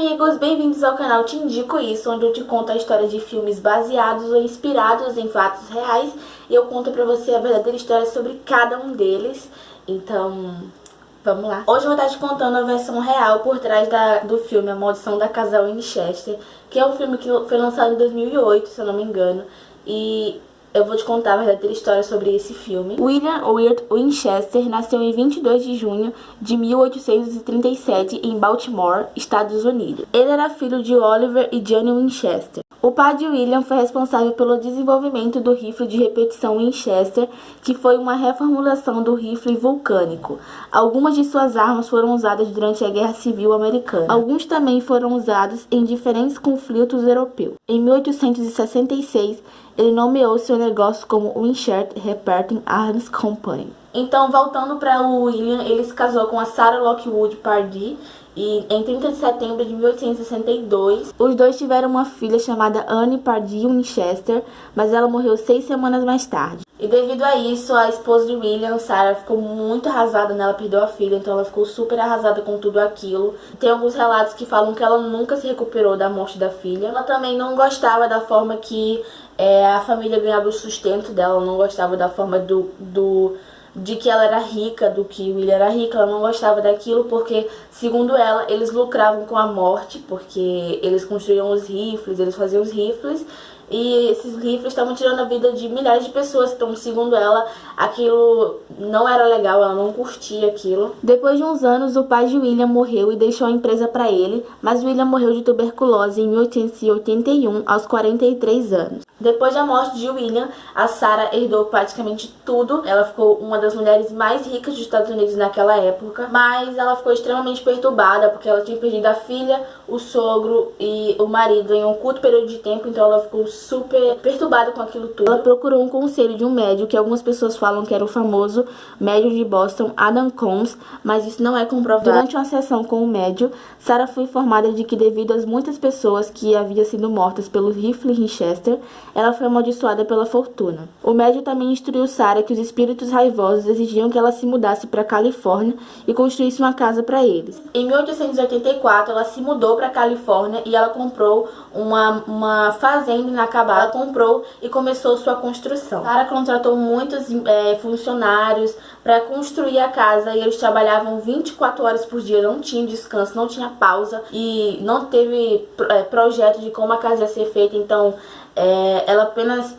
amigos, bem-vindos ao canal Te Indico Isso, onde eu te conto a história de filmes baseados ou inspirados em fatos reais e eu conto pra você a verdadeira história sobre cada um deles. Então, vamos lá. Hoje eu vou estar te contando a versão real por trás do filme A Maldição da Casa Winchester, que é um filme que foi lançado em 2008, se eu não me engano, e eu vou te contar a verdadeira história sobre esse filme. William Wyatt Winchester nasceu em 22 de junho de 1837 em Baltimore, Estados Unidos. Ele era filho de Oliver e Jane Winchester. O pai de William foi responsável pelo desenvolvimento do rifle de repetição Winchester, que foi uma reformulação do rifle vulcânico. Algumas de suas armas foram usadas durante a Guerra Civil Americana. Alguns também foram usados em diferentes conflitos europeus. Em 1866, ele nomeou seu negócio como Winchester Repeating Arms Company. Então, voltando para o William, ele se casou com a Sarah Lockwood Pardee e em 30 de setembro de 1862, os dois tiveram uma filha chamada Anne Pardee Winchester, mas ela morreu 6 semanas mais tarde. E devido a isso, a esposa de William, Sarah, ficou muito arrasada nela, perdeu a filha, então ela ficou super arrasada com tudo aquilo. Tem alguns relatos que falam que ela nunca se recuperou da morte da filha. Ela também não gostava da forma que a família ganhava o sustento dela, ela não gostava da forma de que ela era rica, do que William era rico. Ela não gostava daquilo porque, segundo ela, eles lucravam com a morte, porque eles construíam os rifles, eles faziam os rifles, e esses rifles estavam tirando a vida de milhares de pessoas. Então, segundo ela, aquilo não era legal, ela não curtia aquilo. Depois de uns anos, o pai de William morreu e deixou a empresa para ele, mas William morreu de tuberculose em 1881, aos 43 anos. Depois da morte de William, a Sarah herdou praticamente tudo. Ela ficou uma das mulheres mais ricas dos Estados Unidos naquela época, mas ela ficou extremamente perturbada porque ela tinha perdido a filha, o sogro e o marido em um curto período de tempo, então ela ficou super perturbada com aquilo tudo. Ela procurou um conselho de um médium, que algumas pessoas falam que era o famoso médium de Boston, Adam Combs, mas isso não é comprovado. Durante uma sessão com o médium, Sarah foi informada de que, devido às muitas pessoas que haviam sido mortas pelo rifle Winchester, ela foi amaldiçoada pela fortuna. O médium também instruiu Sarah que os espíritos raivosos exigiam que ela se mudasse para a Califórnia e construísse uma casa para eles. Em 1884, ela se mudou para a Califórnia e ela comprou uma fazenda inacabada. Ela comprou e começou sua construção. Sarah contratou muitos funcionários para construir a casa, e eles trabalhavam 24 horas por dia, não tinha descanso, não tinha pausa e não teve projeto de como a casa ia ser feita. Então ela apenas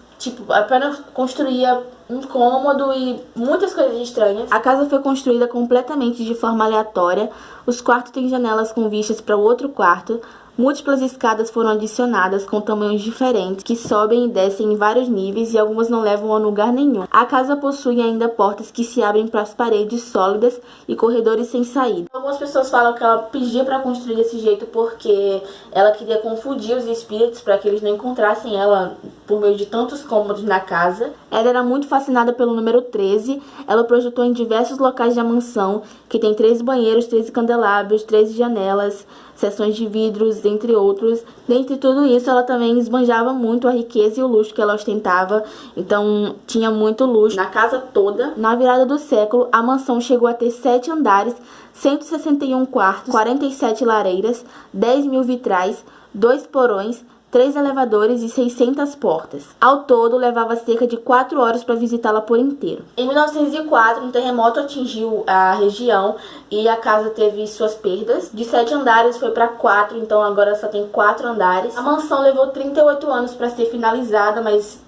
construía um cômodo e muitas coisas estranhas. A casa foi construída completamente de forma aleatória. Os quartos têm janelas com vistas para o outro quarto. Múltiplas escadas foram adicionadas com tamanhos diferentes, que sobem e descem em vários níveis, e algumas não levam a lugar nenhum. A casa possui ainda portas que se abrem para as paredes sólidas e corredores sem saída. Algumas pessoas falam que ela pedia para construir desse jeito porque ela queria confundir os espíritos para que eles não encontrassem ela por meio de tantos cômodos na casa. Ela era muito fascinada pelo número 13. Ela projetou em diversos locais da mansão, que tem 13 banheiros, 13 candelabros, 13 janelas, seções de vidros, entre outros. Dentre tudo isso, ela também esbanjava muito a riqueza e o luxo que ela ostentava. Então, tinha muito luxo na casa toda. Na virada do século, a mansão chegou a ter 7 andares, 161 quartos, 47 lareiras, 10 mil vitrais, 2 porões, 3 elevadores e 600 portas. Ao todo, levava cerca de 4 horas para visitá-la por inteiro. Em 1904, um terremoto atingiu a região e a casa teve suas perdas. De 7 andares foi para 4, então agora só tem 4 andares. A mansão levou 38 anos para ser finalizada, mas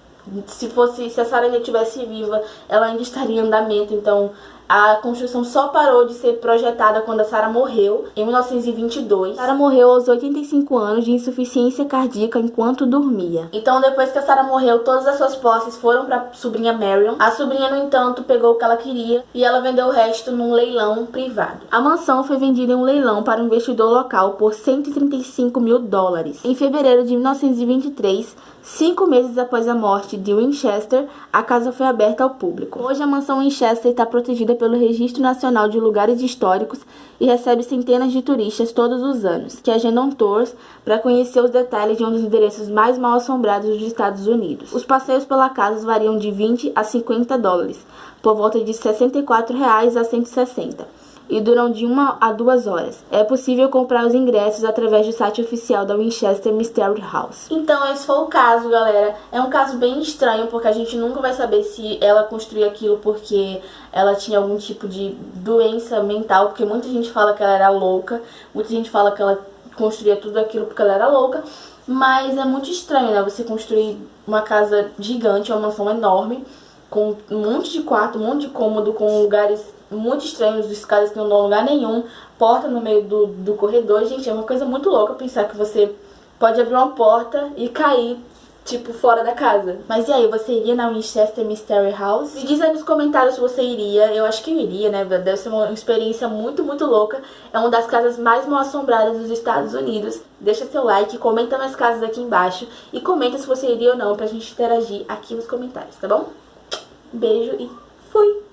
se a Sarah ainda estivesse viva, ela ainda estaria em andamento. Então a construção só parou de ser projetada quando a Sarah morreu, em 1922. Sarah morreu aos 85 anos de insuficiência cardíaca enquanto dormia. Então, depois que a Sarah morreu, todas as suas posses foram para a sobrinha Marion. A sobrinha, no entanto, pegou o que ela queria e ela vendeu o resto num leilão privado. A mansão foi vendida em um leilão para um investidor local por 135 mil dólares. Em fevereiro de 1923, 5 meses após a morte de Winchester, a casa foi aberta ao público. Hoje, a mansão Winchester está protegida pelo Registro Nacional de Lugares Históricos e recebe centenas de turistas todos os anos, que agendam tours para conhecer os detalhes de um dos endereços mais mal assombrados dos Estados Unidos. Os passeios pela casa variam de 20 a 50 dólares, por volta de R$ 64 a 160. e duram de 1 a 2 horas. É possível comprar os ingressos através do site oficial da Winchester Mystery House. Então esse foi o caso, galera. É um caso bem estranho, porque a gente nunca vai saber se ela construiu aquilo porque ela tinha algum tipo de doença mental, porque muita gente fala que ela era louca, muita gente fala que ela construía tudo aquilo porque ela era louca, mas é muito estranho, né? Você construir uma casa gigante, uma mansão enorme, com um monte de quarto, um monte de cômodo, com lugares muito estranhos, escadas que não dão lugar nenhum, porta no meio do corredor. Gente, é uma coisa muito louca pensar que você pode abrir uma porta e cair, tipo, fora da casa. Mas e aí, você iria na Winchester Mystery House? Me diz aí nos comentários se você iria. Eu acho que eu iria, né? Deve ser uma experiência muito, muito louca. É uma das casas mais mal assombradas dos Estados Unidos. Deixa seu like, comenta nas casas aqui embaixo e comenta se você iria ou não pra gente interagir aqui nos comentários, tá bom? Beijo e fui!